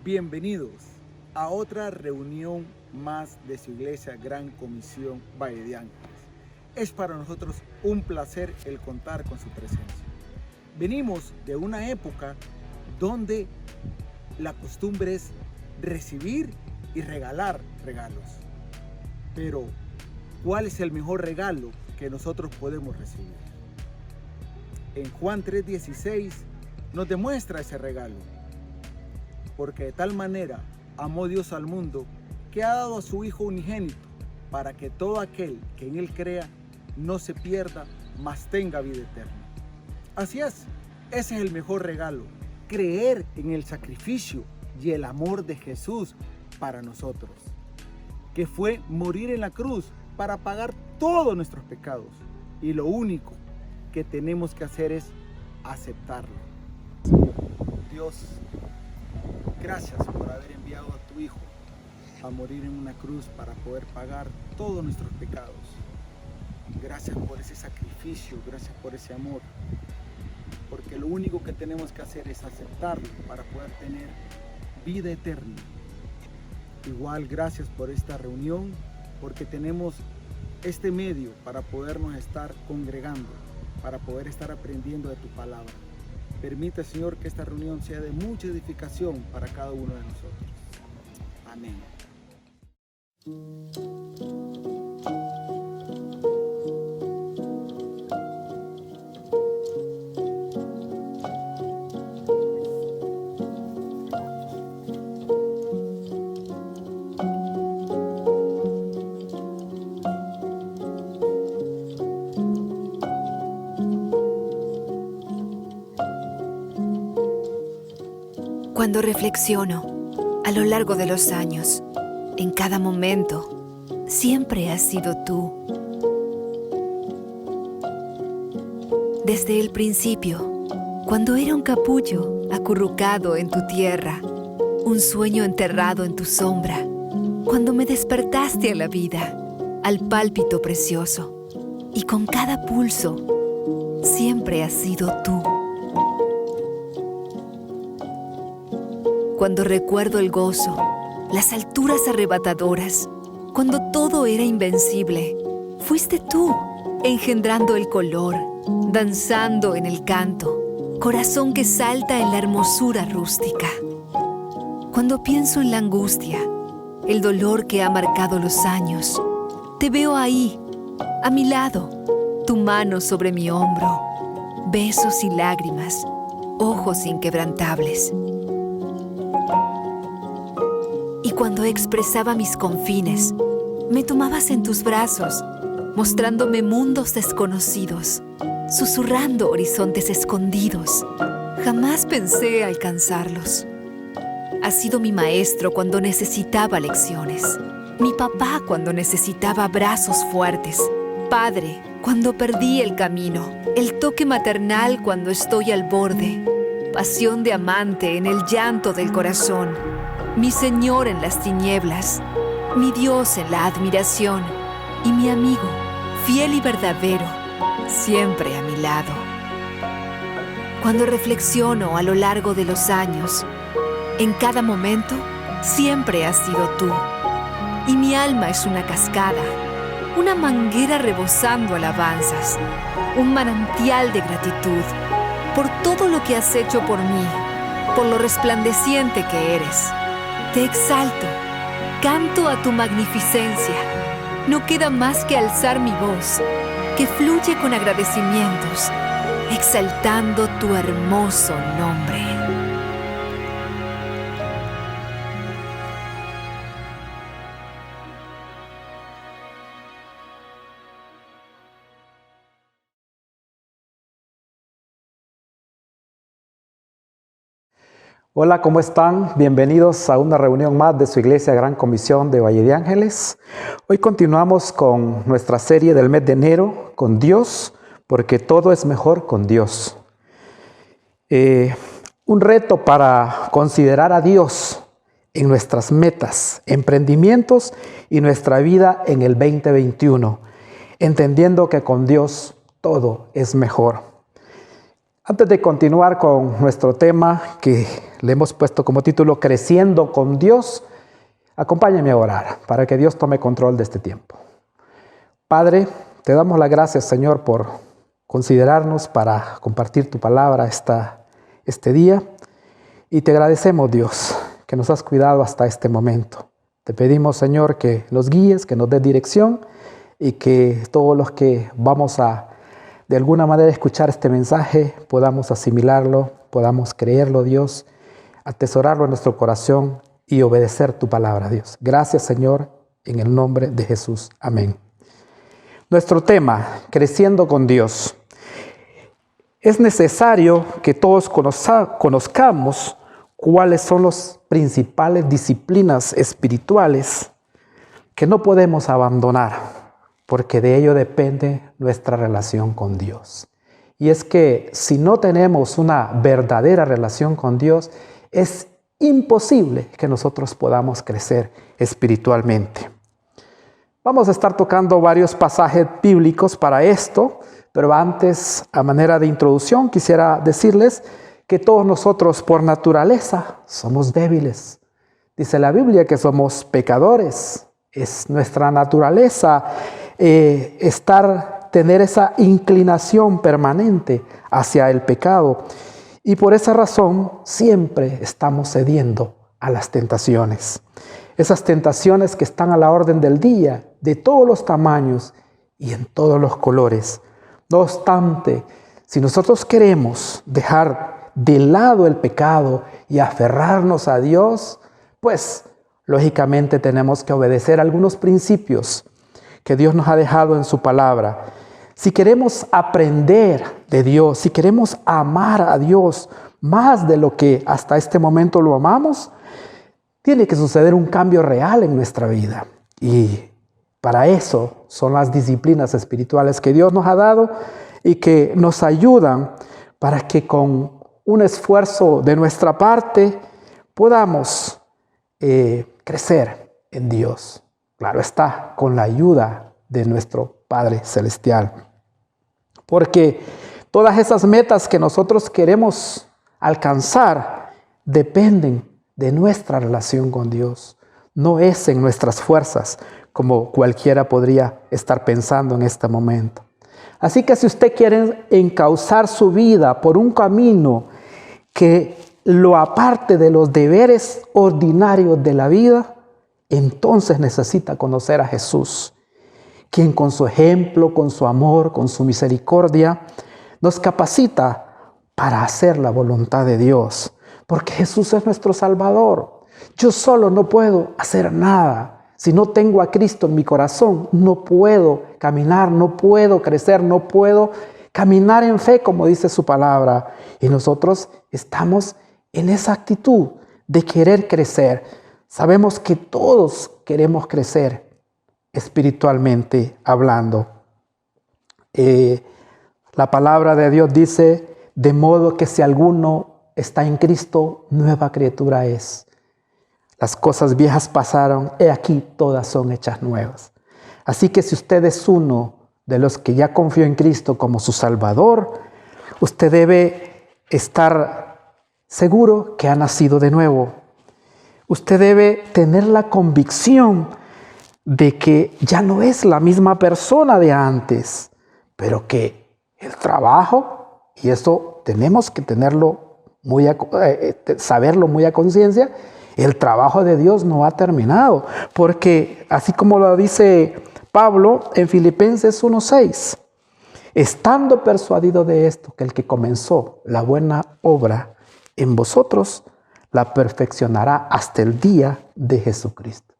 Bienvenidos a otra reunión más de su iglesia Gran Comisión Valle de Ángeles. Es para nosotros un placer el contar con su presencia. Venimos de una época donde la costumbre es recibir y regalar regalos. Pero, ¿cuál es el mejor regalo que nosotros podemos recibir? En Juan 3:16 nos demuestra ese regalo. Porque de tal manera amó Dios al mundo que ha dado a su Hijo unigénito para que todo aquel que en Él crea no se pierda, mas tenga vida eterna. Así es, ese es el mejor regalo, creer en el sacrificio y el amor de Jesús para nosotros, que fue morir en la cruz para pagar todos nuestros pecados. Y lo único que tenemos que hacer es aceptarlo. Dios, gracias por haber enviado a tu Hijo a morir en una cruz para poder pagar todos nuestros pecados. Gracias por ese sacrificio, gracias por ese amor. Porque lo único que tenemos que hacer es aceptarlo para poder tener vida eterna. Igual gracias por esta reunión, porque tenemos este medio para podernos estar congregando, para poder estar aprendiendo de tu palabra. Permite, Señor, que esta reunión sea de mucha edificación para cada uno de nosotros. Amén. Cuando reflexiono a lo largo de los años, en cada momento, siempre has sido tú. Desde el principio, cuando era un capullo acurrucado en tu tierra, un sueño enterrado en tu sombra, cuando me despertaste a la vida, al pálpito precioso, y con cada pulso, siempre has sido tú. Cuando recuerdo el gozo, las alturas arrebatadoras, cuando todo era invencible, fuiste tú, engendrando el color, danzando en el canto, corazón que salta en la hermosura rústica. Cuando pienso en la angustia, el dolor que ha marcado los años, te veo ahí, a mi lado, tu mano sobre mi hombro, besos y lágrimas, ojos inquebrantables. Y cuando expresaba mis confines, me tomabas en tus brazos, mostrándome mundos desconocidos, susurrando horizontes escondidos. Jamás pensé alcanzarlos. Has sido mi maestro cuando necesitaba lecciones, mi papá cuando necesitaba brazos fuertes, padre cuando perdí el camino, el toque maternal cuando estoy al borde, pasión de amante en el llanto del corazón, mi Señor en las tinieblas, mi Dios en la admiración y mi amigo, fiel y verdadero, siempre a mi lado. Cuando reflexiono a lo largo de los años, en cada momento siempre has sido tú. Y mi alma es una cascada, una manguera rebosando alabanzas, un manantial de gratitud por todo lo que has hecho por mí, por lo resplandeciente que eres. Te exalto, canto a tu magnificencia. No queda más que alzar mi voz, que fluye con agradecimientos, exaltando tu hermoso nombre. Hola, ¿cómo están? Bienvenidos a una reunión más de su Iglesia Gran Comisión de Valle de Ángeles. Hoy continuamos con nuestra serie del mes de enero, con Dios, porque todo es mejor con Dios. Un reto para considerar a Dios en nuestras metas, emprendimientos y nuestra vida en el 2021, entendiendo que con Dios todo es mejor. Antes de continuar con nuestro tema que le hemos puesto como título Creciendo con Dios, acompáñame a orar para que Dios tome control de este tiempo. Padre, te damos las gracias, Señor, por considerarnos para compartir tu palabra este día. Y te agradecemos, Dios, que nos has cuidado hasta este momento. Te pedimos, Señor, que nos guíes, que nos des dirección y que todos los que vamos a, de alguna manera, escuchar este mensaje, podamos asimilarlo, podamos creerlo, Dios, atesorarlo en nuestro corazón y obedecer tu palabra, Dios. Gracias, Señor, en el nombre de Jesús. Amén. Nuestro tema, Creciendo con Dios. Es necesario que todos conozcamos cuáles son las principales disciplinas espirituales que no podemos abandonar, porque de ello depende nuestra relación con Dios. Y es que si no tenemos una verdadera relación con Dios, es imposible que nosotros podamos crecer espiritualmente. Vamos a estar tocando varios pasajes bíblicos para esto, pero antes, a manera de introducción, quisiera decirles que todos nosotros por naturaleza somos débiles. Dice la Biblia que somos pecadores. Es nuestra naturaleza tener esa inclinación permanente hacia el pecado. Y por esa razón siempre estamos cediendo a las tentaciones. Esas tentaciones que están a la orden del día, de todos los tamaños y en todos los colores. No obstante, si nosotros queremos dejar de lado el pecado y aferrarnos a Dios, pues lógicamente tenemos que obedecer algunos principios que Dios nos ha dejado en su palabra. Si queremos aprender de Dios, si queremos amar a Dios más de lo que hasta este momento lo amamos, tiene que suceder un cambio real en nuestra vida. Y para eso son las disciplinas espirituales que Dios nos ha dado y que nos ayudan para que con un esfuerzo de nuestra parte podamos crecer en Dios. Claro está, con la ayuda de nuestro Padre Celestial. Porque todas esas metas que nosotros queremos alcanzar dependen de nuestra relación con Dios. No es en nuestras fuerzas, como cualquiera podría estar pensando en este momento. Así que si usted quiere encauzar su vida por un camino que lo aparte de los deberes ordinarios de la vida, entonces necesita conocer a Jesús, quien con su ejemplo, con su amor, con su misericordia, nos capacita para hacer la voluntad de Dios, porque Jesús es nuestro Salvador. Yo solo no puedo hacer nada. Si no tengo a Cristo en mi corazón, no puedo caminar, no puedo crecer, no puedo caminar en fe, como dice su palabra. Y nosotros estamos en esa actitud de querer crecer. Sabemos que todos queremos crecer espiritualmente hablando. La palabra de Dios dice, de modo que si alguno está en Cristo, nueva criatura es. Las cosas viejas pasaron, he aquí todas son hechas nuevas. Así que si usted es uno de los que ya confió en Cristo como su Salvador, usted debe estar seguro que ha nacido de nuevo. Usted debe tener la convicción de que ya no es la misma persona de antes, pero que el trabajo, y eso tenemos que tenerlo saberlo muy a conciencia, el trabajo de Dios no ha terminado, porque así como lo dice Pablo en Filipenses 1:6, estando persuadido de esto, que el que comenzó la buena obra en vosotros, la perfeccionará hasta el día de Jesucristo.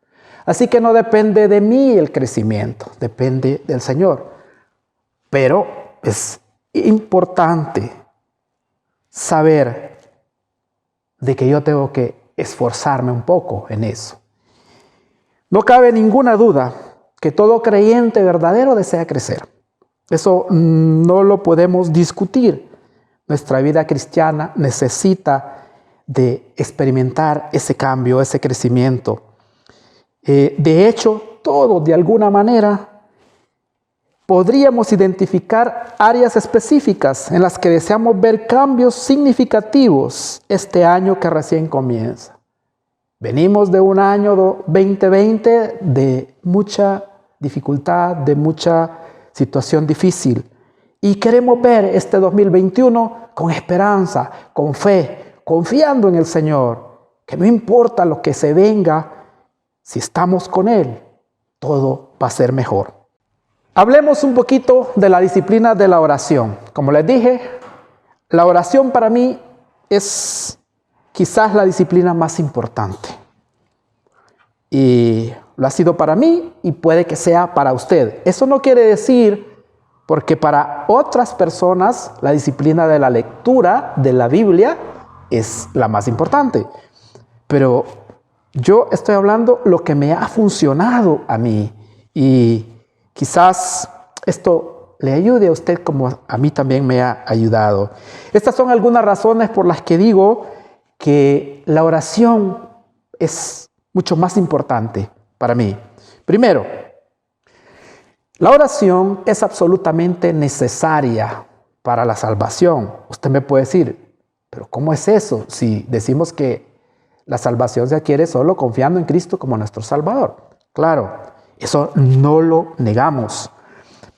Así que no depende de mí el crecimiento, depende del Señor. Pero es importante saber de que yo tengo que esforzarme un poco en eso. No cabe ninguna duda que todo creyente verdadero desea crecer. Eso no lo podemos discutir. Nuestra vida cristiana necesita de experimentar ese cambio, ese crecimiento. De hecho, todos de alguna manera podríamos identificar áreas específicas en las que deseamos ver cambios significativos este año que recién comienza. Venimos de un año 2020 de mucha dificultad, de mucha situación difícil. Y queremos ver este 2021 con esperanza, con fe, confiando en el Señor, que no importa lo que se venga, si estamos con Él, todo va a ser mejor. Hablemos un poquito de la disciplina de la oración. Como les dije, la oración para mí es quizás la disciplina más importante. Y lo ha sido para mí y puede que sea para usted. Eso no quiere decir, porque para otras personas la disciplina de la lectura de la Biblia es la más importante. Pero yo estoy hablando lo que me ha funcionado a mí. Y quizás esto le ayude a usted como a mí también me ha ayudado. Estas son algunas razones por las que digo que la oración es mucho más importante para mí. Primero, la oración es absolutamente necesaria para la salvación. Usted me puede decir, pero ¿cómo es eso? Si decimos que la salvación se adquiere solo confiando en Cristo como nuestro Salvador. Claro, eso no lo negamos.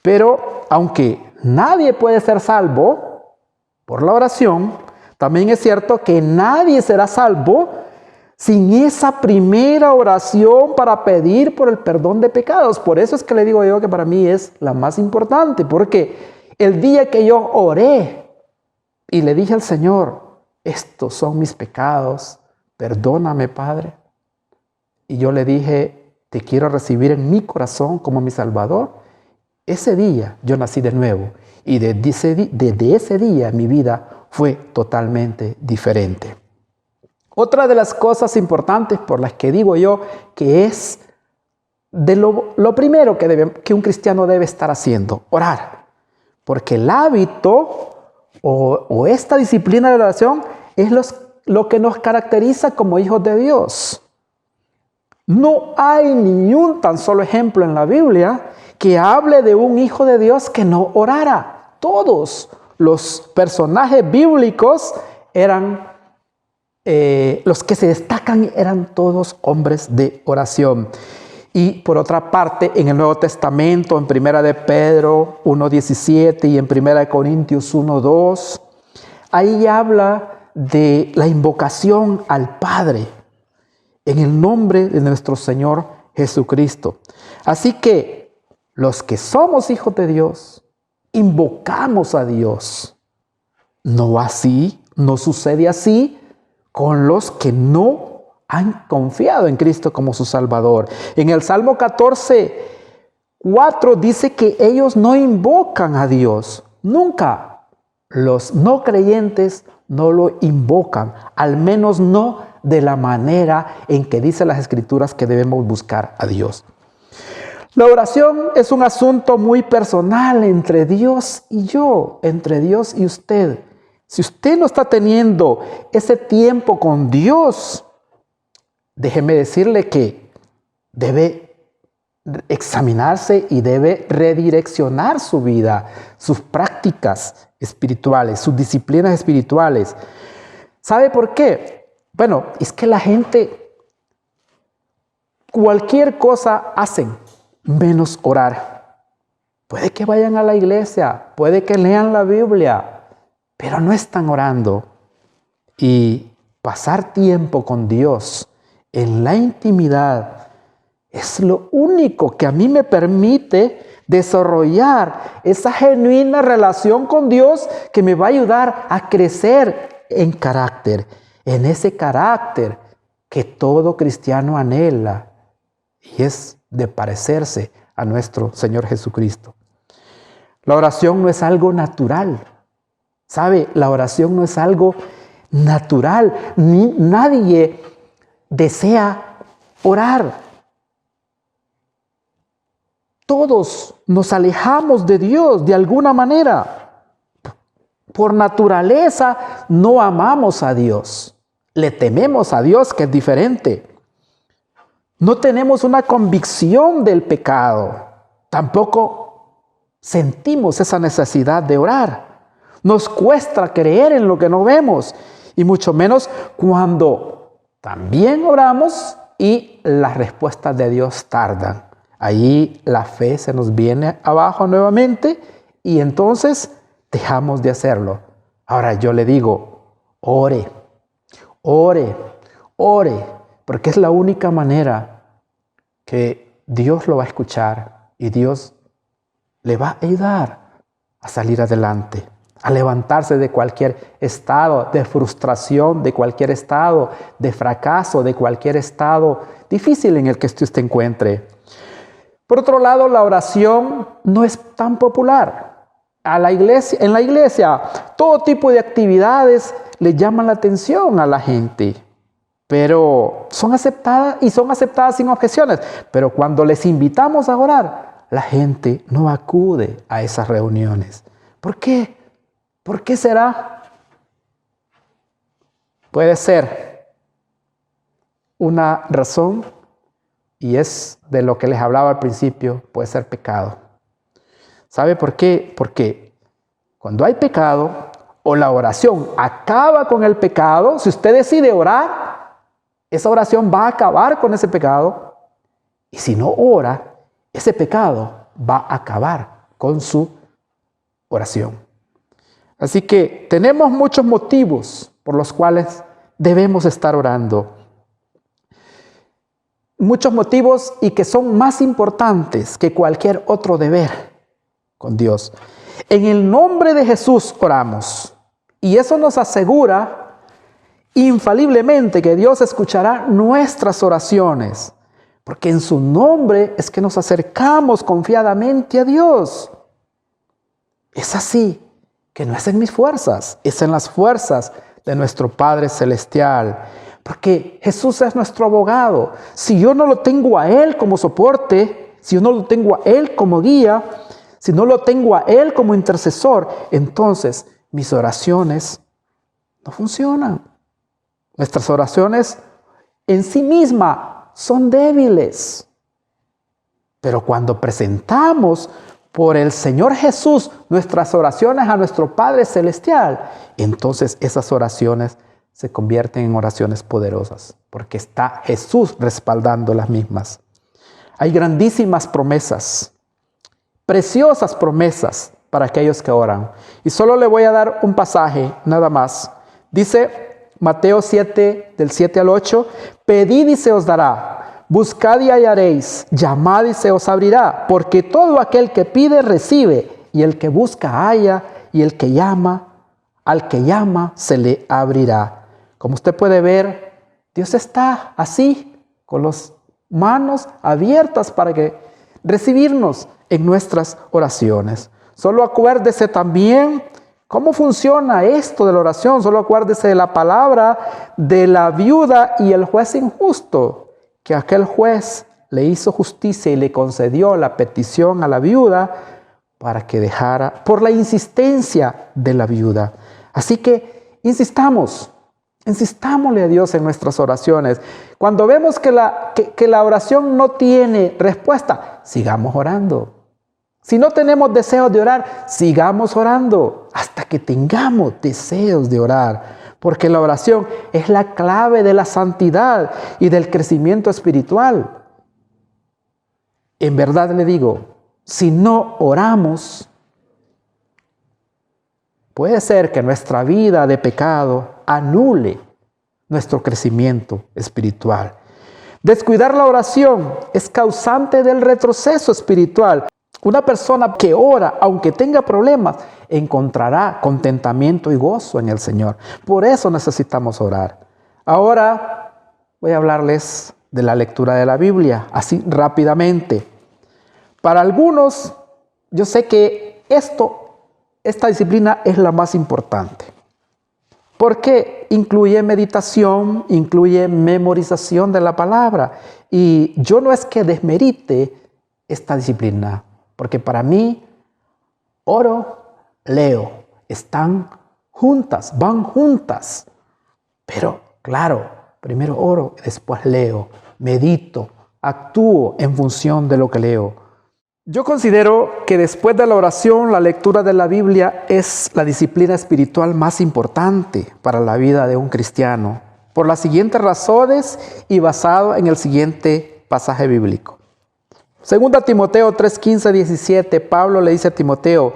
Pero aunque nadie puede ser salvo por la oración, también es cierto que nadie será salvo sin esa primera oración para pedir por el perdón de pecados. Por eso es que le digo yo que para mí es la más importante, porque el día que yo oré y le dije al Señor, estos son mis pecados, perdóname, Padre. Y yo le dije, te quiero recibir en mi corazón como mi Salvador. Ese día yo nací de nuevo y desde ese día mi vida fue totalmente diferente. Otra de las cosas importantes por las que digo yo que es de lo primero que un cristiano debe estar haciendo, orar. Porque el hábito o esta disciplina de oración es lo que nos caracteriza como hijos de Dios. No hay ni un tan solo ejemplo en la Biblia que hable de un hijo de Dios que no orara. Todos los personajes bíblicos eran los que se destacan eran todos hombres de oración. Y por otra parte, en el Nuevo Testamento, en 1 de Pedro 1:17 y en 1 de Corintios 1:2, ahí habla de la invocación al Padre en el nombre de nuestro Señor Jesucristo. Así que los que somos hijos de Dios, invocamos a Dios. No sucede así con los que no han confiado en Cristo como su Salvador. En el Salmo 14:4 dice que ellos no invocan a Dios. Nunca. Los no creyentes no lo invocan, al menos no de la manera en que dicen las Escrituras que debemos buscar a Dios. La oración es un asunto muy personal entre Dios y yo, entre Dios y usted. Si usted no está teniendo ese tiempo con Dios, déjeme decirle que debe examinarse y debe redireccionar su vida, sus prácticas espirituales, sus disciplinas espirituales. ¿Sabe por qué? Bueno, es que la gente cualquier cosa hacen menos orar. Puede que vayan a la iglesia, puede que lean la Biblia, pero no están orando. Y pasar tiempo con Dios en la intimidad es lo único que a mí me permite desarrollar esa genuina relación con Dios que me va a ayudar a crecer en carácter, en ese carácter que todo cristiano anhela, y es de parecerse a nuestro Señor Jesucristo. La oración no es algo natural. ¿Sabe? La oración no es algo natural. Nadie desea orar. Todos nos alejamos de Dios de alguna manera. Por naturaleza no amamos a Dios. Le tememos a Dios, que es diferente. No tenemos una convicción del pecado. Tampoco sentimos esa necesidad de orar. Nos cuesta creer en lo que no vemos, y mucho menos cuando también oramos y las respuestas de Dios tardan. Allí la fe se nos viene abajo nuevamente y entonces dejamos de hacerlo. Ahora yo le digo, ore, ore, ore, porque es la única manera que Dios lo va a escuchar y Dios le va a ayudar a salir adelante, a levantarse de cualquier estado de frustración, de cualquier estado de fracaso, de cualquier estado difícil en el que usted se encuentre. Por otro lado, la oración no es tan popular. En la iglesia, todo tipo de actividades le llaman la atención a la gente, pero son aceptadas y son aceptadas sin objeciones. Pero cuando les invitamos a orar, la gente no acude a esas reuniones. ¿Por qué? ¿Por qué será? Puede ser una razón, y es de lo que les hablaba al principio, puede ser pecado. ¿Sabe por qué? Porque cuando hay pecado o la oración acaba con el pecado, si usted decide orar, esa oración va a acabar con ese pecado. Y si no ora, ese pecado va a acabar con su oración. Así que tenemos muchos motivos por los cuales debemos estar orando. Muchos motivos y que son más importantes que cualquier otro deber con Dios. En el nombre de Jesús oramos. Y eso nos asegura infaliblemente que Dios escuchará nuestras oraciones. Porque en su nombre es que nos acercamos confiadamente a Dios. Es así, que no es en mis fuerzas, es en las fuerzas de nuestro Padre Celestial. Porque Jesús es nuestro abogado. Si yo no lo tengo a Él como soporte, si yo no lo tengo a Él como guía, si no lo tengo a Él como intercesor, entonces mis oraciones no funcionan. Nuestras oraciones en sí mismas son débiles. Pero cuando presentamos por el Señor Jesús nuestras oraciones a nuestro Padre Celestial, entonces esas oraciones se convierten en oraciones poderosas, porque está Jesús respaldando las mismas. Hay grandísimas promesas, preciosas promesas para aquellos que oran. Y solo le voy a dar un pasaje, nada más. Dice Mateo 7, del 7 al 8, pedid y se os dará, buscad y hallaréis, llamad y se os abrirá, porque todo aquel que pide recibe, y el que busca halla, y el que llama, al que llama se le abrirá. Como usted puede ver, Dios está así, con las manos abiertas para recibirnos en nuestras oraciones. Solo acuérdese también cómo funciona esto de la oración. Solo acuérdese de la palabra de la viuda y el juez injusto, que aquel juez le hizo justicia y le concedió la petición a la viuda para que dejara, por la insistencia de la viuda. Así que insistámosle a Dios en nuestras oraciones. Cuando vemos que la oración no tiene respuesta, sigamos orando. Si no tenemos deseos de orar, sigamos orando hasta que tengamos deseos de orar. Porque la oración es la clave de la santidad y del crecimiento espiritual. En verdad le digo, si no oramos, puede ser que nuestra vida de pecado anule nuestro crecimiento espiritual. Descuidar la oración es causante del retroceso espiritual. Una persona que ora, aunque tenga problemas, encontrará contentamiento y gozo en el Señor. Por eso necesitamos orar. Ahora voy a hablarles de la lectura de la Biblia, así rápidamente. Para algunos, yo sé que esta disciplina es la más importante. Porque incluye meditación, incluye memorización de la palabra. Y yo no es que desmerite esta disciplina, porque para mí, oro, leo, están juntas, van juntas. Pero claro, primero oro, después leo, medito, actúo en función de lo que leo. Yo considero que después de la oración, la lectura de la Biblia es la disciplina espiritual más importante para la vida de un cristiano, por las siguientes razones y basado en el siguiente pasaje bíblico. Segunda Timoteo 3:15-17, Pablo le dice a Timoteo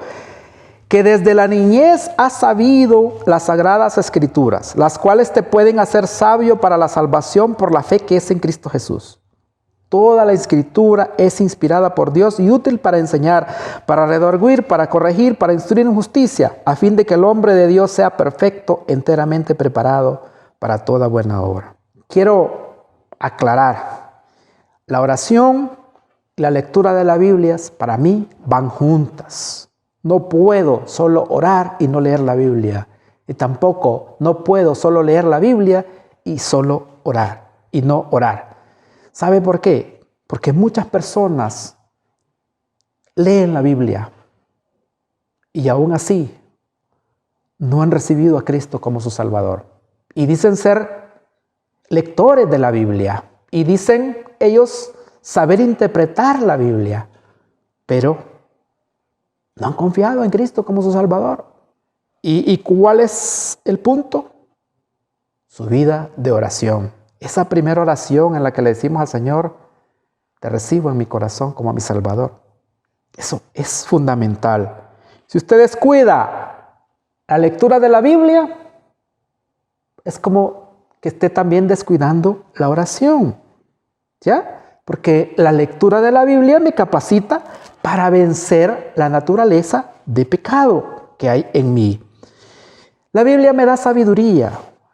que desde la niñez has sabido las sagradas escrituras, las cuales te pueden hacer sabio para la salvación por la fe que es en Cristo Jesús. Toda la escritura es inspirada por Dios y útil para enseñar, para redarguir, para corregir, para instruir en justicia, a fin de que el hombre de Dios sea perfecto, enteramente preparado para toda buena obra. Quiero aclarar, la oración y la lectura de la Biblia para mí van juntas. No puedo solo orar y no leer la Biblia. Y tampoco no puedo solo leer la Biblia y solo orar y no orar. ¿Sabe por qué? Porque muchas personas leen la Biblia y aún así no han recibido a Cristo como su Salvador. Y dicen ser lectores de la Biblia y dicen ellos saber interpretar la Biblia, pero no han confiado en Cristo como su Salvador. ¿Y cuál es el punto? Su vida de oración. Esa primera oración en la que le decimos al Señor, te recibo en mi corazón como a mi Salvador. Eso es fundamental. Si usted descuida la lectura de la Biblia, es como que esté también descuidando la oración. ¿Ya? Porque la lectura de la Biblia me capacita para vencer la naturaleza de pecado que hay en mí. La Biblia me da sabiduría.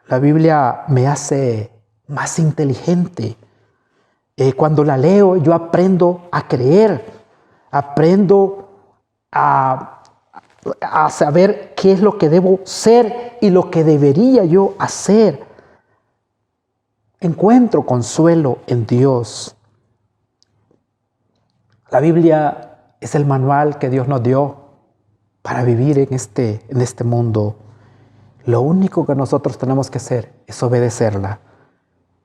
La Biblia me hace más inteligente. Cuando la leo, yo aprendo a creer, aprendo a saber qué es lo que debo ser y lo que debería yo hacer. Encuentro consuelo en Dios. La Biblia es el manual que Dios nos dio para vivir en este mundo. Lo único que nosotros tenemos que hacer es obedecerla.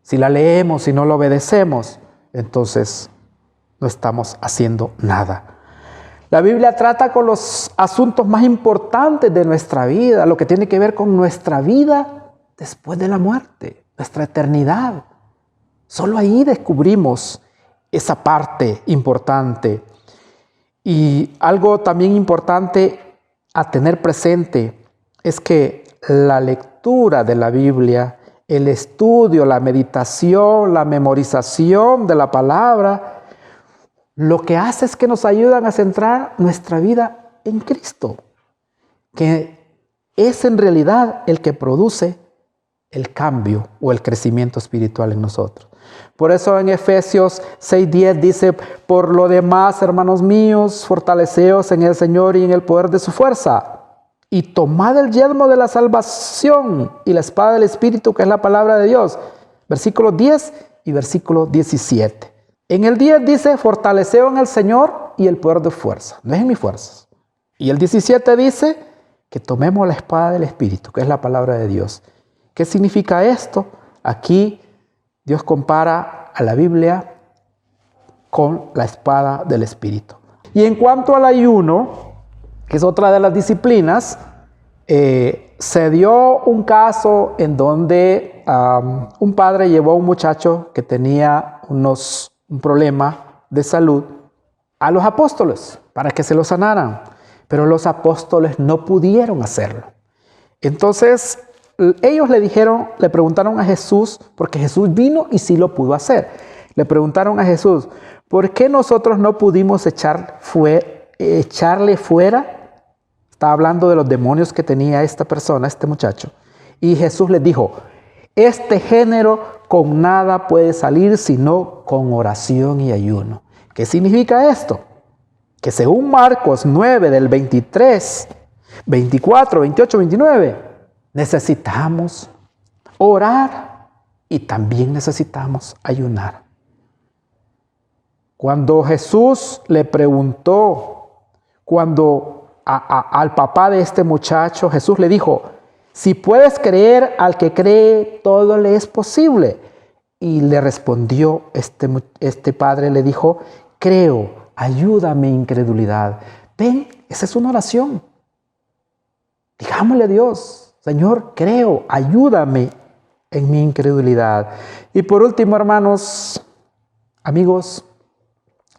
Si la leemos y no la obedecemos, entonces no estamos haciendo nada. La Biblia trata con los asuntos más importantes de nuestra vida, lo que tiene que ver con nuestra vida después de la muerte, nuestra eternidad. Solo ahí descubrimos esa parte importante. Y algo también importante a tener presente es que la lectura de la Biblia, el estudio, la meditación, la memorización de la palabra, lo que hace es que nos ayudan a centrar nuestra vida en Cristo, que es en realidad el que produce el cambio o el crecimiento espiritual en nosotros. Por eso en Efesios 6:10 dice, por lo demás, hermanos míos, fortaleceos en el Señor y en el poder de su fuerza. Y tomad el yelmo de la salvación y la espada del Espíritu, que es la palabra de Dios. Versículo 10 y versículo 17. En el 10 dice, fortaleceo en el Señor y el poder de fuerza. No es en mis fuerzas. Y el 17 dice que tomemos la espada del Espíritu, que es la palabra de Dios. ¿Qué significa esto? Aquí Dios compara a la Biblia con la espada del Espíritu. Y en cuanto al ayuno, que es otra de las disciplinas, se dio un caso en donde un padre llevó a un muchacho que tenía un problema de salud a los apóstoles para que se lo sanaran, pero los apóstoles no pudieron hacerlo. Entonces ellos le preguntaron a Jesús, porque Jesús vino y sí lo pudo hacer. Le preguntaron a Jesús, ¿por qué nosotros no pudimos echarle fuera? Está hablando de los demonios que tenía esta persona, este muchacho. Y Jesús les dijo, este género con nada puede salir sino con oración y ayuno. ¿Qué significa esto? Que según Marcos 9 del 23, 24, 28, 29, necesitamos orar y también necesitamos ayunar. Cuando Jesús le preguntó, al papá de este muchacho, Jesús le dijo, si puedes creer, al que cree, todo le es posible. Y le respondió este padre, le dijo, creo, ayuda a mi incredulidad. Ven, esa es una oración. Digámosle a Dios, Señor, creo, ayúdame en mi incredulidad. Y por último, hermanos, amigos,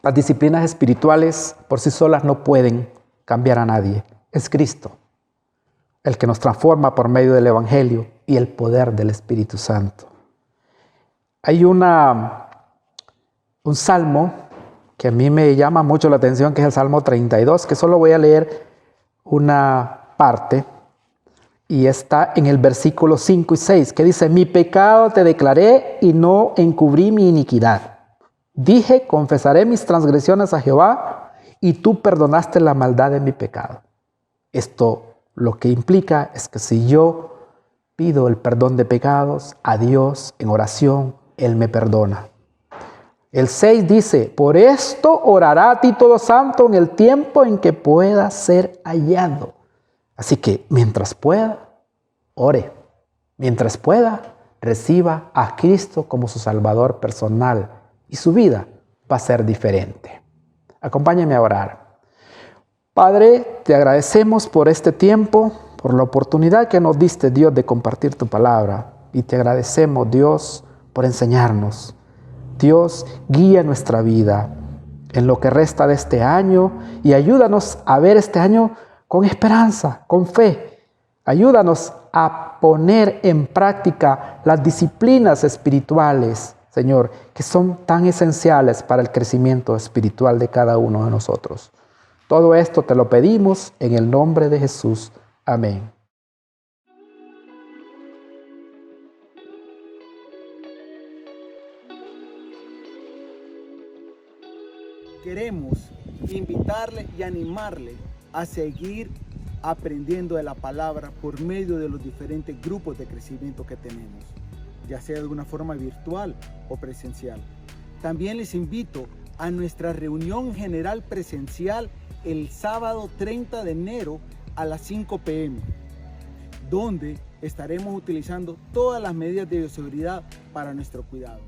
las disciplinas espirituales por sí solas no pueden cambiar a nadie. Es Cristo el que nos transforma por medio del Evangelio y el poder del Espíritu Santo. Hay un salmo que a mí me llama mucho la atención, que es el Salmo 32, que solo voy a leer una parte, y está en el versículo 5 y 6, que dice: mi pecado te declaré y no encubrí mi iniquidad. Dije, confesaré mis transgresiones a Jehová, y tú perdonaste la maldad de mi pecado. Esto lo que implica es que si yo pido el perdón de pecados a Dios en oración, Él me perdona. El 6 dice: por esto orará a ti todo santo en el tiempo en que pueda ser hallado. Así que mientras pueda, ore. Mientras pueda, reciba a Cristo como su Salvador personal y su vida va a ser diferente. Acompáñame a orar. Padre, te agradecemos por este tiempo, por la oportunidad que nos diste, Dios, de compartir tu palabra. Y te agradecemos, Dios, por enseñarnos. Dios, guía nuestra vida en lo que resta de este año y ayúdanos a ver este año con esperanza, con fe. Ayúdanos a poner en práctica las disciplinas espirituales, Señor, que son tan esenciales para el crecimiento espiritual de cada uno de nosotros. Todo esto te lo pedimos en el nombre de Jesús. Amén. Queremos invitarle y animarle a seguir aprendiendo de la palabra por medio de los diferentes grupos de crecimiento que tenemos, ya sea de una forma virtual o presencial. También les invito a nuestra reunión general presencial el sábado 30 de enero a las 5 p.m., donde estaremos utilizando todas las medidas de bioseguridad para nuestro cuidado.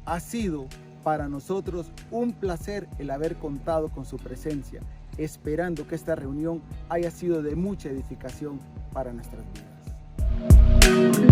Ha sido para nosotros un placer el haber contado con su presencia, esperando que esta reunión haya sido de mucha edificación para nuestras vidas.